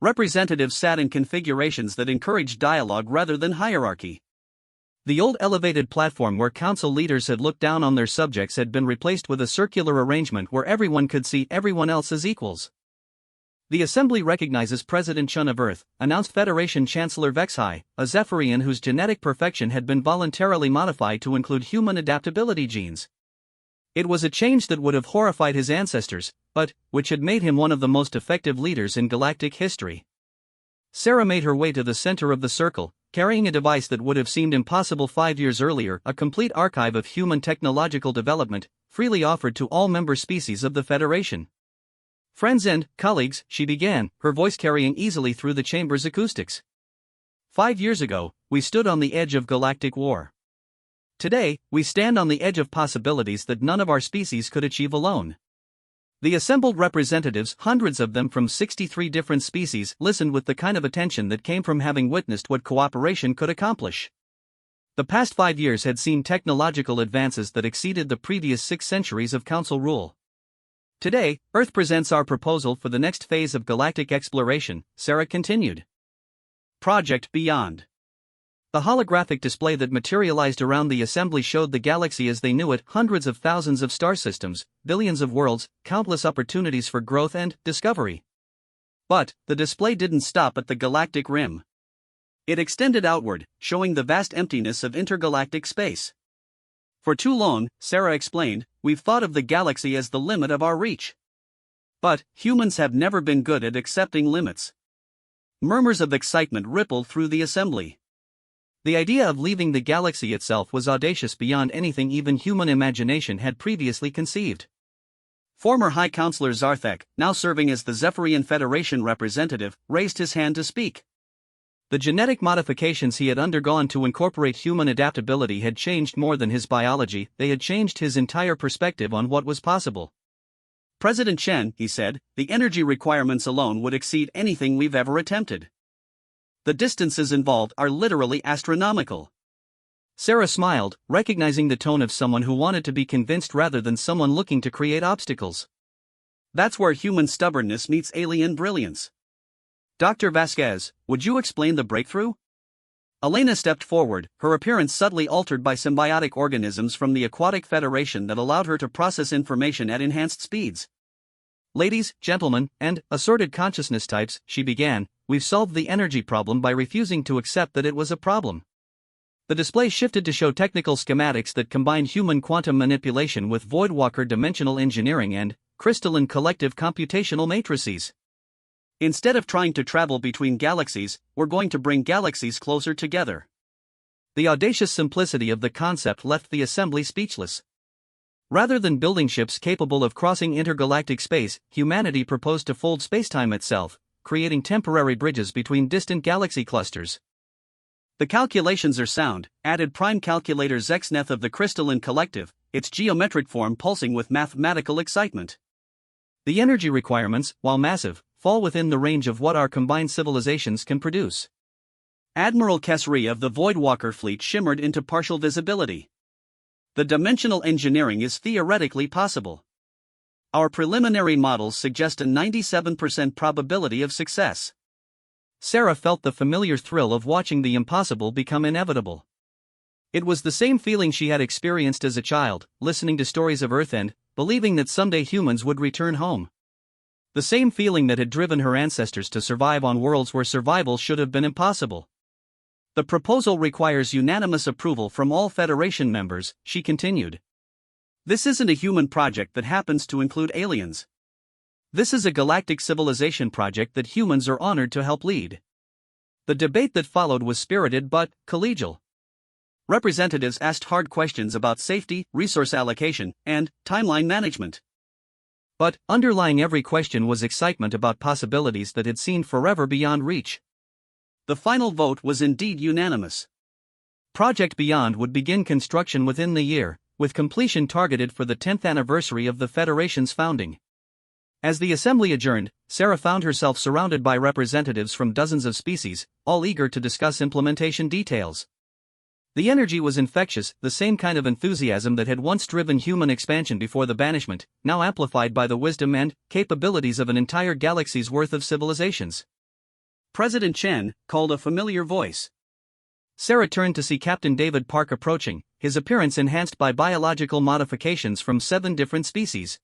Representatives sat in configurations that encouraged dialogue rather than hierarchy. The old elevated platform where council leaders had looked down on their subjects had been replaced with a circular arrangement where everyone could see everyone else as equals. The assembly recognizes President Chun of Earth, announced Federation Chancellor Vexhai, a Zephyrian whose genetic perfection had been voluntarily modified to include human adaptability genes. It was a change that would have horrified his ancestors, but which had made him one of the most effective leaders in galactic history. Sarah made her way to the center of the circle, carrying a device that would have seemed impossible 5 years earlier, a complete archive of human technological development, freely offered to all member species of the Federation. "Friends and colleagues," she began, her voice carrying easily through the chamber's acoustics. 5 years ago, we stood on the edge of galactic war. Today, we stand on the edge of possibilities that none of our species could achieve alone. The assembled representatives, hundreds of them from 63 different species, listened with the kind of attention that came from having witnessed what cooperation could accomplish. The past 5 years had seen technological advances that exceeded the previous 6 centuries of council rule. Today, Earth presents our proposal for the next phase of galactic exploration, Sarah continued. Project Beyond. The holographic display that materialized around the assembly showed the galaxy as they knew it, hundreds of thousands of star systems, billions of worlds, countless opportunities for growth and discovery. But the display didn't stop at the galactic rim. It extended outward, showing the vast emptiness of intergalactic space. For too long, Sarah explained, we've thought of the galaxy as the limit of our reach. But humans have never been good at accepting limits. Murmurs of excitement rippled through the assembly. The idea of leaving the galaxy itself was audacious beyond anything even human imagination had previously conceived. Former High Counselor Zarthek, now serving as the Zephyrian Federation representative, raised his hand to speak. The genetic modifications he had undergone to incorporate human adaptability had changed more than his biology, they had changed his entire perspective on what was possible. President Chen, he said, the energy requirements alone would exceed anything we've ever attempted. The distances involved are literally astronomical. Sarah smiled, recognizing the tone of someone who wanted to be convinced rather than someone looking to create obstacles. That's where human stubbornness meets alien brilliance. Dr. Vasquez, would you explain the breakthrough? Elena stepped forward, her appearance subtly altered by symbiotic organisms from the Aquatic Federation that allowed her to process information at enhanced speeds. Ladies, gentlemen, and assorted consciousness types, she began, we've solved the energy problem by refusing to accept that it was a problem. The display shifted to show technical schematics that combine human quantum manipulation with Voidwalker dimensional engineering and crystalline collective computational matrices. Instead of trying to travel between galaxies, we're going to bring galaxies closer together. The audacious simplicity of the concept left the assembly speechless. Rather than building ships capable of crossing intergalactic space, humanity proposed to fold spacetime itself, creating temporary bridges between distant galaxy clusters. The calculations are sound, added Prime Calculator Zexneth of the Crystalline Collective, its geometric form pulsing with mathematical excitement. The energy requirements, while massive, fall within the range of what our combined civilizations can produce. Admiral Kesri of the Voidwalker fleet shimmered into partial visibility. The dimensional engineering is theoretically possible. Our preliminary models suggest a 97% probability of success. Sarah felt the familiar thrill of watching the impossible become inevitable. It was the same feeling she had experienced as a child, listening to stories of Earth and believing that someday humans would return home. The same feeling that had driven her ancestors to survive on worlds where survival should have been impossible. The proposal requires unanimous approval from all Federation members, she continued. This isn't a human project that happens to include aliens. This is a galactic civilization project that humans are honored to help lead. The debate that followed was spirited but collegial. Representatives asked hard questions about safety, resource allocation, and timeline management. But underlying every question was excitement about possibilities that had seemed forever beyond reach. The final vote was indeed unanimous. Project Beyond would begin construction within the year, with completion targeted for the 10th anniversary of the Federation's founding. As the assembly adjourned, Sarah found herself surrounded by representatives from dozens of species, all eager to discuss implementation details. The energy was infectious, the same kind of enthusiasm that had once driven human expansion before the banishment, now amplified by the wisdom and capabilities of an entire galaxy's worth of civilizations. President Chen called a familiar voice. Sarah turned to see Captain David Park approaching, his appearance enhanced by biological modifications from 7 different species.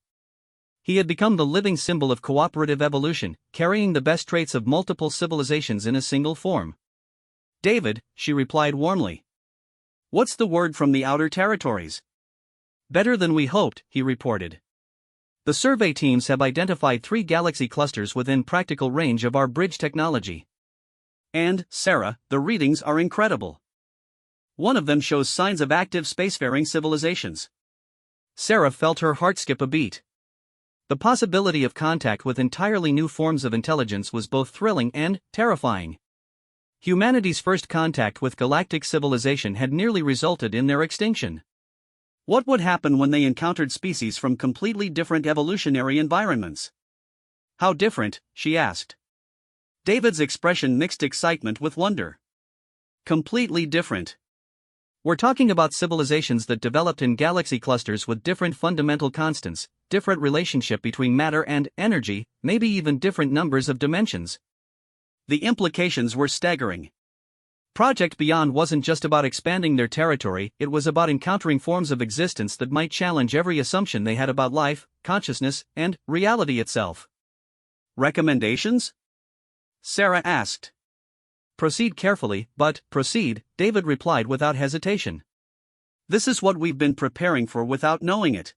He had become the living symbol of cooperative evolution, carrying the best traits of multiple civilizations in a single form. "David," she replied warmly. "What's the word from the outer territories?" "Better than we hoped," he reported. "The survey teams have identified 3 galaxy clusters within practical range of our bridge technology. And, Sarah, the readings are incredible. One of them shows signs of active spacefaring civilizations." Sarah felt her heart skip a beat. The possibility of contact with entirely new forms of intelligence was both thrilling and terrifying. Humanity's first contact with galactic civilization had nearly resulted in their extinction. What would happen when they encountered species from completely different evolutionary environments? "How different?" she asked. David's expression mixed excitement with wonder. "Completely different. We're talking about civilizations that developed in galaxy clusters with different fundamental constants, different relationship between matter and energy, maybe even different numbers of dimensions." The implications were staggering. Project Beyond wasn't just about expanding their territory, it was about encountering forms of existence that might challenge every assumption they had about life, consciousness, and reality itself. "Recommendations?" Sarah asked. "Proceed carefully, but proceed," David replied without hesitation. "This is what we've been preparing for without knowing it.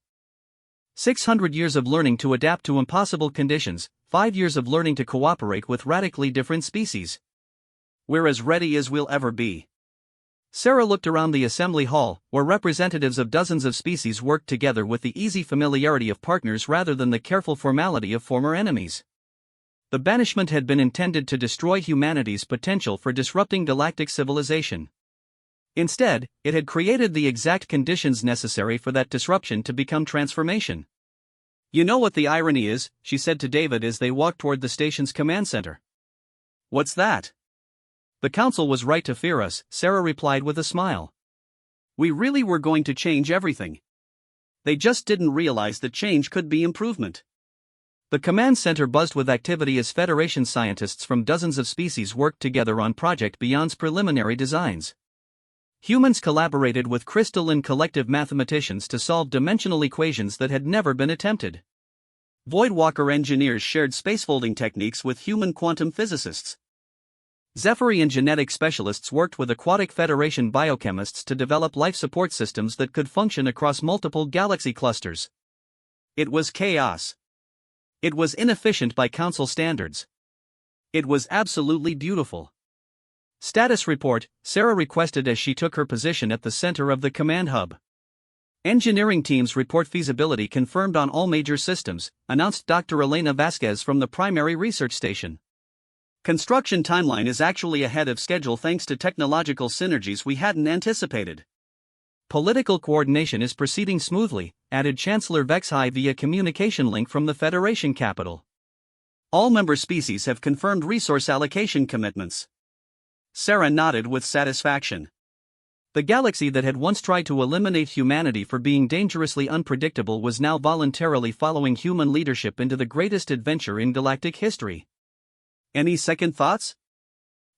600 years of learning to adapt to impossible conditions, 5 years of learning to cooperate with radically different species. We're as ready as we'll ever be." Sarah looked around the assembly hall, where representatives of dozens of species worked together with the easy familiarity of partners rather than the careful formality of former enemies. The banishment had been intended to destroy humanity's potential for disrupting galactic civilization. Instead, it had created the exact conditions necessary for that disruption to become transformation. "You know what the irony is," she said to David as they walked toward the station's command center. "What's that?" "The Council was right to fear us," Sarah replied with a smile. "We really were going to change everything. They just didn't realize that change could be improvement." The command center buzzed with activity as Federation scientists from dozens of species worked together on Project Beyond's preliminary designs. Humans collaborated with crystalline collective mathematicians to solve dimensional equations that had never been attempted. Voidwalker engineers shared spacefolding techniques with human quantum physicists. Zephyrian genetic specialists worked with Aquatic Federation biochemists to develop life support systems that could function across multiple galaxy clusters. It was chaos. It was inefficient by Council standards. It was absolutely beautiful. "Status report," Sarah requested as she took her position at the center of the command hub. "Engineering teams report feasibility confirmed on all major systems," announced Dr. Elena Vasquez from the primary research station. "Construction timeline is actually ahead of schedule thanks to technological synergies we hadn't anticipated. Political coordination is proceeding smoothly," added Chancellor Vexhai via communication link from the Federation capital. "All member species have confirmed resource allocation commitments." Sarah nodded with satisfaction. The galaxy that had once tried to eliminate humanity for being dangerously unpredictable was now voluntarily following human leadership into the greatest adventure in galactic history. "Any second thoughts?"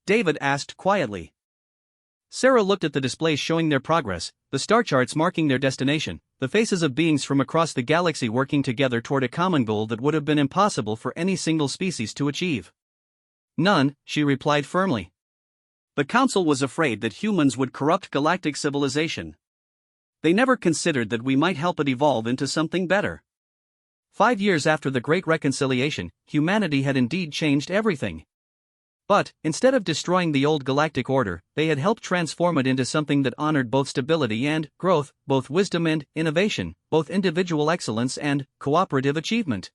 David asked quietly. Sarah looked at the displays showing their progress, the star charts marking their destination, the faces of beings from across the galaxy working together toward a common goal that would have been impossible for any single species to achieve. "None," she replied firmly. "The Council was afraid that humans would corrupt galactic civilization. They never considered that we might help it evolve into something better." 5 years after the Great Reconciliation, humanity had indeed changed everything. But, instead of destroying the old galactic order, they had helped transform it into something that honored both stability and growth, both wisdom and innovation, both individual excellence and cooperative achievement.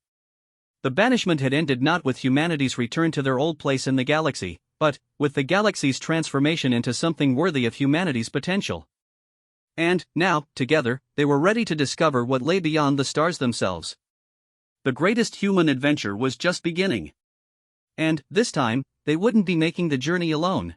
The banishment had ended not with humanity's return to their old place in the galaxy, but with the galaxy's transformation into something worthy of humanity's potential. And, now, together, they were ready to discover what lay beyond the stars themselves. The greatest human adventure was just beginning. And, this time, they wouldn't be making the journey alone.